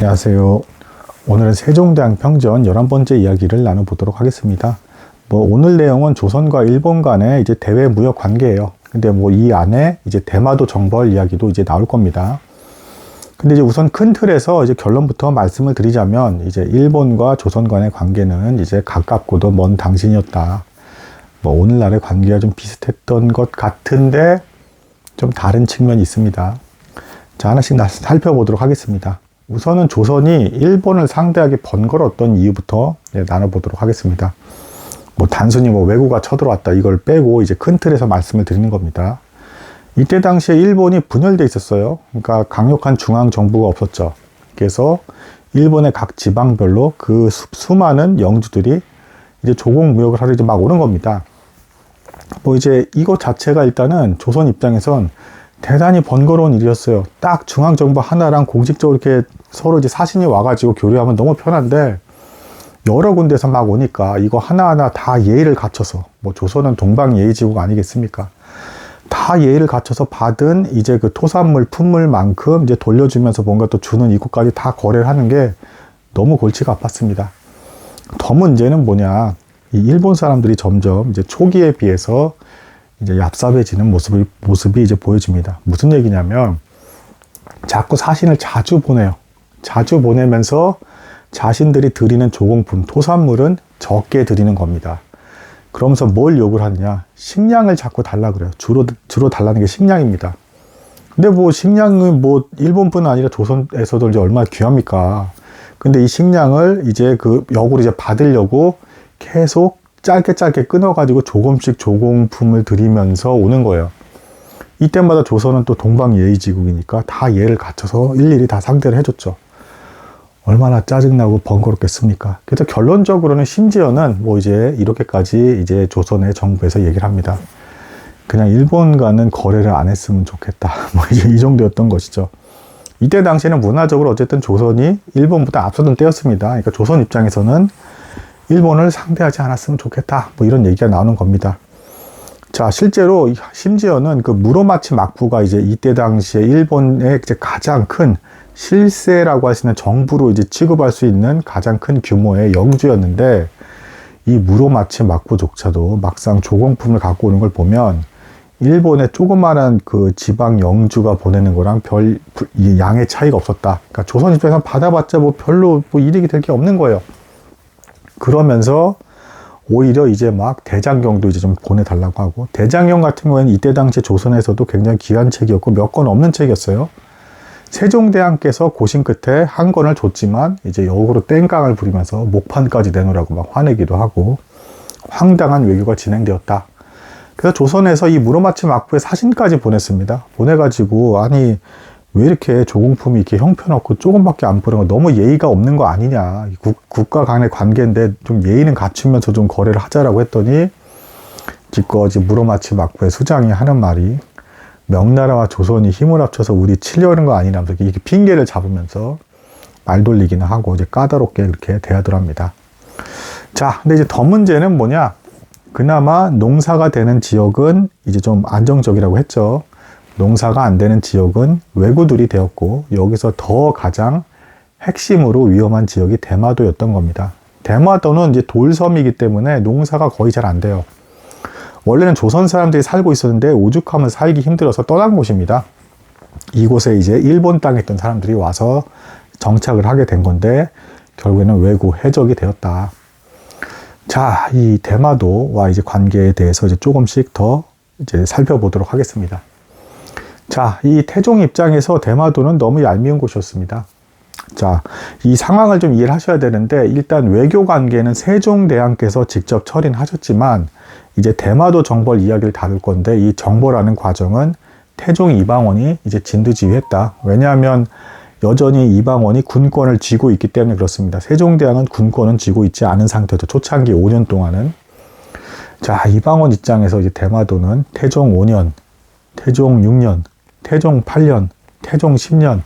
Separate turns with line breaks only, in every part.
안녕하세요. 오늘은 세종대왕 평전 11번째 이야기를 나눠보도록 하겠습니다. 오늘 내용은 조선과 일본 간의 이제 대외 무역 관계예요. 근데 이 안에 이제 대마도 정벌 이야기도 이제 나올 겁니다. 근데 이제 우선 큰 틀에서 이제 결론부터 말씀을 드리자면, 이제 일본과 조선 간의 관계는 이제 가깝고도 먼 당신이었다. 오늘날의 관계가 좀 비슷했던 것 같은데 좀 다른 측면이 있습니다. 자, 하나씩 살펴보도록 하겠습니다. 우선은 조선이 일본을 상대하게 번거로웠던 이유부터 나눠보도록 하겠습니다. 단순히 왜구가 쳐들어왔다 이걸 빼고 이제 큰 틀에서 말씀을 드리는 겁니다. 이때 당시에 일본이 분열돼 있었어요. 그러니까 강력한 중앙 정부가 없었죠. 그래서 일본의 각 지방별로 그 수많은 영주들이 이제 조공 무역을 하러 이제 막 오는 겁니다. 이제 이것 자체가 일단은 조선 입장에선 대단히 번거로운 일이었어요. 딱 중앙정부 하나랑 공식적으로 이렇게 서로 이제 사신이 와가지고 교류하면 너무 편한데, 여러 군데서 막 오니까 이거 하나하나 다 예의를 갖춰서, 조선은 동방예의지국 아니겠습니까? 다 예의를 갖춰서 받은 이제 그 토산물, 품물만큼 이제 돌려주면서 뭔가 또 주는 이것까지 다 거래를 하는 게 너무 골치가 아팠습니다. 더 문제는 뭐냐. 이 일본 사람들이 점점 이제 초기에 비해서 이제 얍삽해지는 모습이 이제 보여집니다. 무슨 얘기냐면, 자꾸 사신을 자주 보내요. 자주 보내면서 자신들이 드리는 조공품, 토산물은 적게 드리는 겁니다. 그러면서 뭘 요구를 하느냐? 식량을 자꾸 달라 그래요. 주로 달라는 게 식량입니다. 근데 식량은 일본뿐 아니라 조선에서도 이제 얼마나 귀합니까? 근데 이 식량을 이제 그 역으로 이제 받으려고 계속 짧게 끊어가지고 조금씩 조공품을 드리면서 오는 거예요. 이때마다 조선은 또 동방예의지국이니까 다 예를 갖춰서 일일이 다 상대를 해줬죠. 얼마나 짜증나고 번거롭겠습니까? 그래서 결론적으로는 심지어는 이제 이렇게까지 이제 조선의 정부에서 얘기를 합니다. 그냥 일본과는 거래를 안 했으면 좋겠다. 이제 이 정도였던 것이죠. 이때 당시에는 문화적으로 어쨌든 조선이 일본보다 앞서던 때였습니다. 그러니까 조선 입장에서는 일본을 상대하지 않았으면 좋겠다. 이런 얘기가 나오는 겁니다. 자, 실제로 심지어는 그 무로마치 막부가 이제 이때 당시에 일본의 이제 가장 큰 실세라고 할 수 있는 정부로 이제 취급할 수 있는 가장 큰 규모의 영주였는데, 이 무로마치 막부조차도 막상 조공품을 갖고 오는 걸 보면 일본의 조그마한 그 지방 영주가 보내는 거랑 별 양의 차이가 없었다. 그러니까 조선 입장에서 받아봤자 별로 이득이 될 게 없는 거예요. 그러면서 오히려 이제 막 대장경도 이제 좀 보내달라고 하고, 대장경 같은 경우에는 이때 당시 조선에서도 굉장히 귀한 책이었고 몇 권 없는 책이었어요. 세종대왕께서 고심 끝에 한 권을 줬지만 이제 역으로 땡깡을 부리면서 목판까지 내놓으라고 막 화내기도 하고, 황당한 외교가 진행되었다. 그래서 조선에서 이 무로마치 막부의 사신까지 보냈습니다. 보내가지고, 아니 왜 이렇게 조공품이 이렇게 형편없고 조금밖에 안 뿌는 거 너무 예의가 없는 거 아니냐. 국가 간의 관계인데 좀 예의는 갖추면서 좀 거래를 하자라고 했더니, 기꺼이 무로마치 막부의 수장이 하는 말이, 명나라와 조선이 힘을 합쳐서 우리 치려는 거 아니냐면서 이렇게 핑계를 잡으면서 말 돌리기는 하고 이제 까다롭게 이렇게 대하더랍니다. 자, 근데 이제 더 문제는 뭐냐? 그나마 농사가 되는 지역은 이제 좀 안정적이라고 했죠. 농사가 안 되는 지역은 왜구들이 되었고, 여기서 더 가장 핵심으로 위험한 지역이 대마도였던 겁니다. 대마도는 이제 돌섬이기 때문에 농사가 거의 잘 안 돼요. 원래는 조선 사람들이 살고 있었는데 오죽하면 살기 힘들어서 떠난 곳입니다. 이곳에 이제 일본 땅에 있던 사람들이 와서 정착을 하게 된 건데, 결국에는 왜구 해적이 되었다. 자, 이 대마도와 이제 관계에 대해서 이제 조금씩 더 이제 살펴보도록 하겠습니다. 자, 이 태종 입장에서 대마도는 너무 얄미운 곳이었습니다. 자, 이 상황을 좀 이해를 하셔야 되는데, 일단 외교 관계는 세종대왕께서 직접 처리하셨지만, 이제 대마도 정벌 이야기를 다룰 건데, 이 정벌하는 과정은 태종 이방원이 이제 진두지휘했다. 왜냐하면 여전히 이방원이 군권을 쥐고 있기 때문에 그렇습니다. 세종대왕은 군권은 쥐고 있지 않은 상태죠. 초창기 5년 동안은. 자, 이방원 입장에서 이제 대마도는 태종 5년, 태종 6년, 태종 8년, 태종 10년,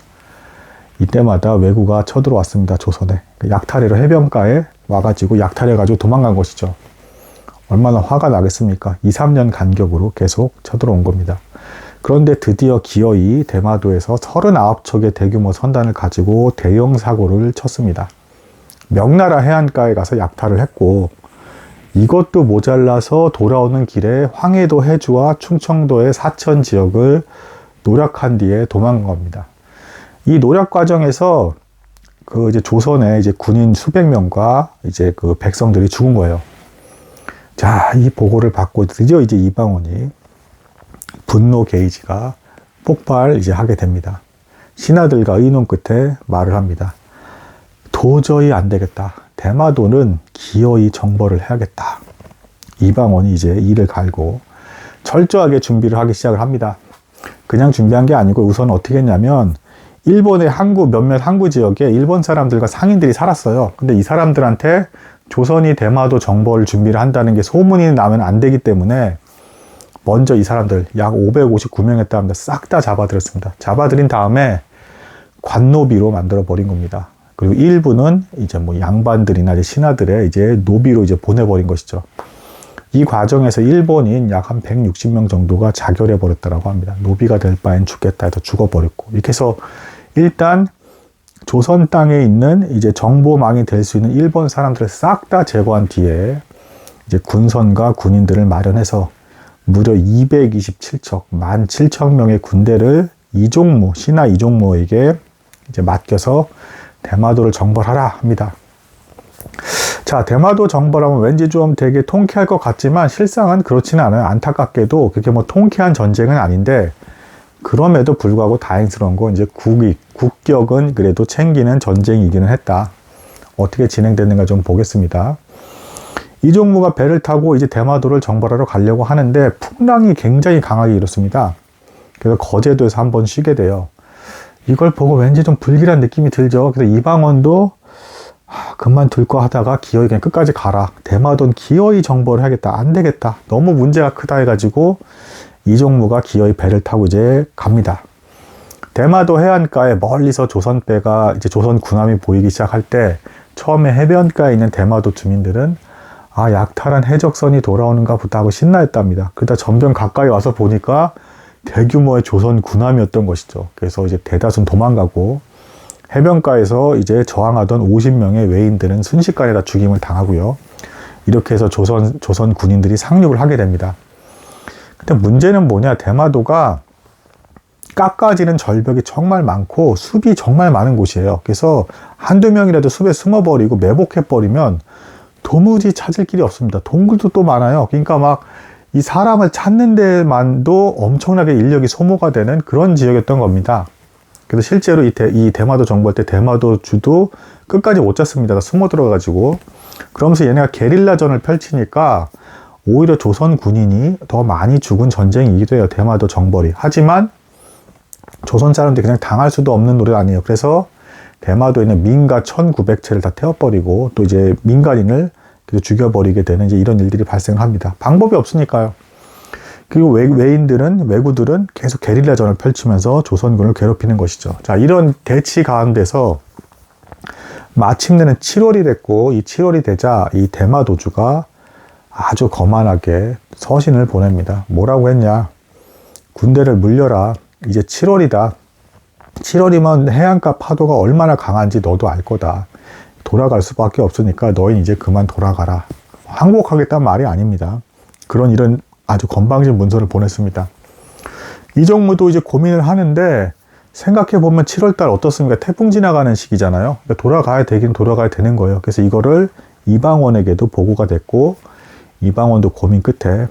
이때마다 왜구가 쳐들어왔습니다. 조선에. 약탈해로 해변가에 와가지고 약탈해가지고 도망간 것이죠. 얼마나 화가 나겠습니까? 2, 3년 간격으로 계속 쳐들어온 겁니다. 그런데 드디어 기어이 대마도에서 39척의 대규모 선단을 가지고 대형 사고를 쳤습니다. 명나라 해안가에 가서 약탈을 했고, 이것도 모자라서 돌아오는 길에 황해도 해주와 충청도의 사천 지역을 노략한 뒤에 도망간 겁니다. 이 노략 과정에서 이제 조선의 이제 군인 수백 명과 이제 그 백성들이 죽은 거예요. 자, 이 보고를 받고 드디어 이제 이방원이 분노 게이지가 폭발 이제 하게 됩니다. 신하들과 의논 끝에 말을 합니다. 도저히 안 되겠다. 대마도는 기어이 정벌을 해야겠다. 이방원이 이제 이를 갈고 철저하게 준비를 하기 시작을 합니다. 그냥 준비한 게 아니고 우선 어떻게 했냐면 일본의 몇몇 항구 지역에 일본 사람들과 상인들이 살았어요. 근데 이 사람들한테 조선이 대마도 정벌을 준비를 한다는 게 소문이 나면 안 되기 때문에 먼저 이 사람들 약 559명에 따릅니다. 싹 다 잡아들였습니다. 잡아들인 다음에 관노비로 만들어 버린 겁니다. 그리고 일부는 이제 뭐 양반들이나 이제 신하들의 이제 노비로 이제 보내버린 것이죠. 이 과정에서 일본인 약 한 160명 정도가 자결해 버렸다라고 합니다. 노비가 될 바엔 죽겠다 해서 죽어버렸고, 이렇게 해서 일단 조선 땅에 있는 이제 정보망이 될 수 있는 일본 사람들을 싹 다 제거한 뒤에 이제 군선과 군인들을 마련해서 무려 227척, 17,000명의 군대를 신하 이종무에게 이제 맡겨서 대마도를 정벌하라 합니다. 자, 대마도 정벌하면 왠지 좀 되게 통쾌할 것 같지만 실상은 그렇지는 않아요. 안타깝게도 그렇게 뭐 통쾌한 전쟁은 아닌데, 그럼에도 불구하고 다행스러운 건 이제 국격은 그래도 챙기는 전쟁이기는 했다. 어떻게 진행됐는가 좀 보겠습니다. 이종무가 배를 타고 이제 대마도를 정벌하러 가려고 하는데 풍랑이 굉장히 강하게 일었습니다. 그래서 거제도에서 한번 쉬게 돼요. 이걸 보고 왠지 좀 불길한 느낌이 들죠. 그래서 이방원도 그만둘까 하다가 기어이 그냥 끝까지 가라. 대마도는 기어이 정벌을 하겠다. 안 되겠다. 너무 문제가 크다 해가지고 이종무가 기어이 배를 타고 이제 갑니다. 대마도 해안가에 멀리서 조선배가 이제 조선 군함이 보이기 시작할 때 처음에 해변가에 있는 대마도 주민들은 약탈한 해적선이 돌아오는가 보다 하고 신나했답니다. 그러다 점점 가까이 와서 보니까 대규모의 조선 군함이었던 것이죠. 그래서 이제 대다수는 도망가고 해변가에서 이제 저항하던 50명의 외인들은 순식간에 다 죽임을 당하고요. 이렇게 해서 조선 군인들이 상륙을 하게 됩니다. 근데 문제는 뭐냐, 대마도가 깎아지는 절벽이 정말 많고 숲이 정말 많은 곳이에요. 그래서 한두 명이라도 숲에 숨어버리고 매복해버리면 도무지 찾을 길이 없습니다. 동굴도 또 많아요. 그러니까 막 이 사람을 찾는 데만도 엄청나게 인력이 소모가 되는 그런 지역이었던 겁니다. 그래서 실제로 이 대마도 정벌 때 대마도주도 끝까지 못 잡습니다. 다 숨어 들어가가지고. 그러면서 얘네가 게릴라전을 펼치니까 오히려 조선 군인이 더 많이 죽은 전쟁이기도 해요. 대마도 정벌이. 하지만 조선 사람들이 그냥 당할 수도 없는 노래 아니에요. 그래서 대마도에 있는 민가 1900채를 다 태워버리고 또 이제 민간인을 죽여버리게 되는 이제 이런 일들이 발생을 합니다. 방법이 없으니까요. 그리고 왜구들은 계속 게릴라전을 펼치면서 조선군을 괴롭히는 것이죠. 자, 이런 대치 가운데서 마침내는 7월이 됐고, 이 7월이 되자 이 대마도주가 아주 거만하게 서신을 보냅니다. 뭐라고 했냐? 군대를 물려라. 이제 7월이다. 7월이면 해안가 파도가 얼마나 강한지 너도 알 거다. 돌아갈 수밖에 없으니까 너희는 이제 그만 돌아가라. 항복하겠다는 말이 아닙니다. 이런 아주 건방진 문서를 보냈습니다. 이종무도 이제 고민을 하는데, 생각해보면 7월달 어떻습니까? 태풍 지나가는 시기잖아요. 그러니까 돌아가야 되긴 돌아가야 되는 거예요. 그래서 이거를 이방원에게도 보고가 됐고, 이방원도 고민 끝에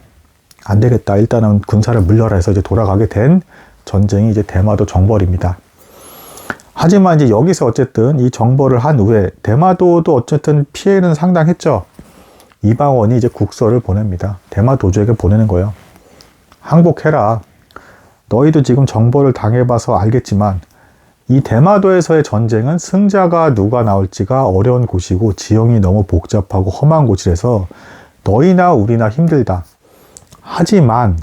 안 되겠다. 일단은 군사를 물려라 해서 이제 돌아가게 된 전쟁이 이제 대마도 정벌입니다. 하지만 이제 여기서 어쨌든 이 정벌을 한 후에 대마도도 어쨌든 피해는 상당했죠. 이방원이 이제 국서를 보냅니다. 대마도주에게 보내는 거예요. 항복해라. 너희도 지금 정벌을 당해봐서 알겠지만 이 대마도에서의 전쟁은 승자가 누가 나올지가 어려운 곳이고 지형이 너무 복잡하고 험한 곳이라서 너희나 우리나 힘들다. 하지만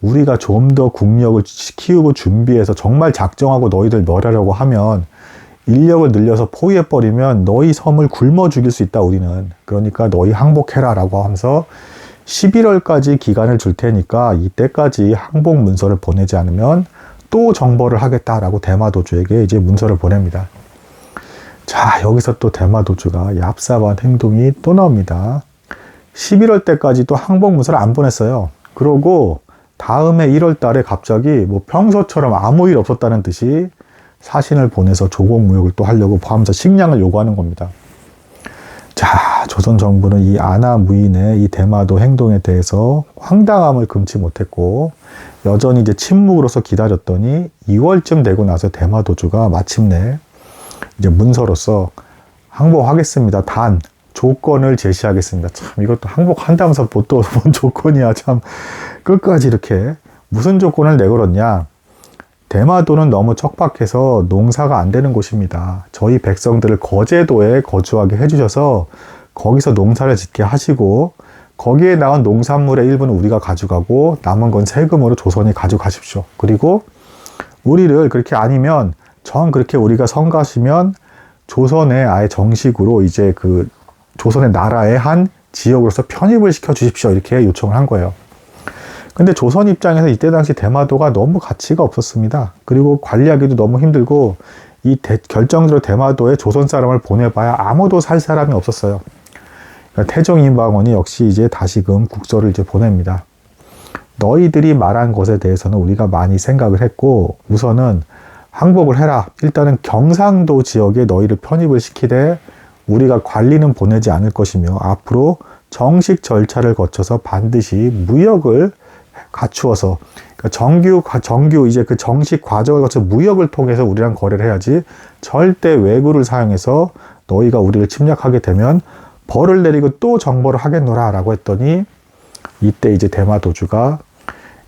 우리가 좀 더 국력을 키우고 준비해서 정말 작정하고 너희들 멸하려고 하면 인력을 늘려서 포위해버리면 너희 섬을 굶어 죽일 수 있다, 우리는. 그러니까 너희 항복해라 라고 하면서 11월까지 기간을 줄 테니까 이때까지 항복 문서를 보내지 않으면 또 정벌을 하겠다라고 대마도주에게 이제 문서를 보냅니다. 자, 여기서 또 대마도주가 얍삽한 행동이 또 나옵니다. 11월 때까지 또 항복 문서를 안 보냈어요. 그러고 다음에 1월 달에 갑자기 뭐 평소처럼 아무 일 없었다는 듯이 사신을 보내서 조공무역을 또 하려고 하면서 식량을 요구하는 겁니다. 자, 조선 정부는 이 아나 무인의 이 대마도 행동에 대해서 황당함을 금치 못했고 여전히 이제 침묵으로서 기다렸더니 2월쯤 되고 나서 대마도주가 마침내 이제 문서로서 항복하겠습니다. 단 조건을 제시하겠습니다. 참 이것도 항복한다면서 또 뭔 조건이야. 참 끝까지 이렇게 무슨 조건을 내걸었냐. 대마도는 너무 척박해서 농사가 안 되는 곳입니다. 저희 백성들을 거제도에 거주하게 해주셔서 거기서 농사를 짓게 하시고 거기에 나온 농산물의 일부는 우리가 가져가고 남은 건 세금으로 조선이 가져가십시오. 그리고 우리를 그렇게 아니면 그렇게 우리가 성가시면 조선에 아예 정식으로 이제 그 조선의 나라의 한 지역으로서 편입을 시켜 주십시오. 이렇게 요청을 한 거예요. 근데 조선 입장에서 이때 당시 대마도가 너무 가치가 없었습니다. 그리고 관리하기도 너무 힘들고 결정적으로 대마도에 조선 사람을 보내봐야 아무도 살 사람이 없었어요. 그러니까 태종 임방원이 역시 이제 다시금 국서를 이제 보냅니다. 너희들이 말한 것에 대해서는 우리가 많이 생각을 했고 우선은 항복을 해라. 일단은 경상도 지역에 너희를 편입을 시키되 우리가 관리는 보내지 않을 것이며 앞으로 정식 절차를 거쳐서 반드시 무역을 갖추어서 그러니까 정규 이제 그 정식 과정을 거쳐 무역을 통해서 우리랑 거래를 해야지 절대 외구를 사용해서 너희가 우리를 침략하게 되면 벌을 내리고 또 정벌을 하겠노라 라고 했더니 이때 이제 대마도주가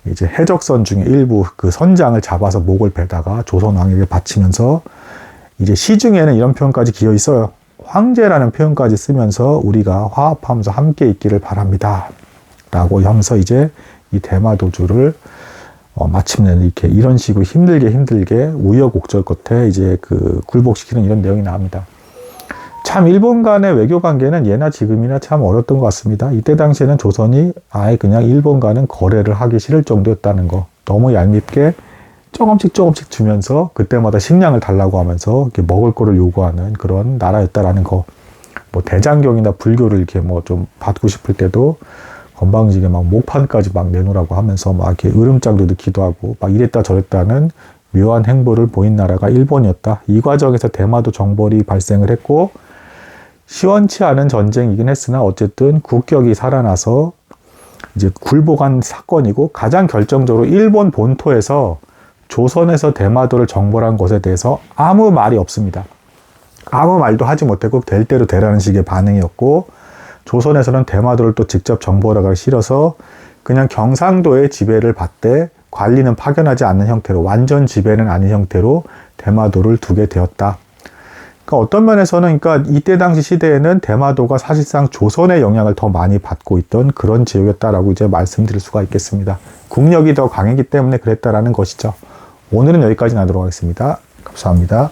이제 해적선 중에 일부 그 선장을 잡아서 목을 베다가 조선 왕에게 바치면서 이제 시중에는 이런 표현까지 기어 있어요. 황제라는 표현까지 쓰면서 우리가 화합하면서 함께 있기를 바랍니다. 라고 하면서 이제 이 대마도주를 마침내 이렇게 이런 식으로 힘들게 우여곡절 끝에 이제 그 굴복시키는 이런 내용이 나옵니다. 참 일본 간의 외교 관계는 예나 지금이나 참 어려웠던 것 같습니다. 이때 당시에는 조선이 아예 그냥 일본과는 거래를 하기 싫을 정도였다는 거. 너무 얄밉게 조금씩 주면서 그때마다 식량을 달라고 하면서 이렇게 먹을 거를 요구하는 그런 나라였다라는 거. 뭐 대장경이나 불교를 이렇게 뭐 좀 받고 싶을 때도 건방지게 막 목판까지 막 내놓으라고 하면서 막 이렇게 으름장도 넣기도 하고 막 이랬다 저랬다는 묘한 행보를 보인 나라가 일본이었다. 이 과정에서 대마도 정벌이 발생을 했고 시원치 않은 전쟁이긴 했으나 어쨌든 국격이 살아나서 이제 굴복한 사건이고 가장 결정적으로 일본 본토에서 조선에서 대마도를 정벌한 것에 대해서 아무 말이 없습니다. 아무 말도 하지 못했고 될 대로 되라는 식의 반응이었고 조선에서는 대마도를 또 직접 정벌하기 싫어서 그냥 경상도의 지배를 받되 관리는 파견하지 않는 형태로 완전 지배는 아닌 형태로 대마도를 두게 되었다. 그러니까 어떤 면에서는 그러니까 이때 당시 시대에는 대마도가 사실상 조선의 영향을 더 많이 받고 있던 그런 지역이었다라고 이제 말씀드릴 수가 있겠습니다. 국력이 더 강했기 때문에 그랬다라는 것이죠. 오늘은 여기까지 나도록 하겠습니다. 감사합니다.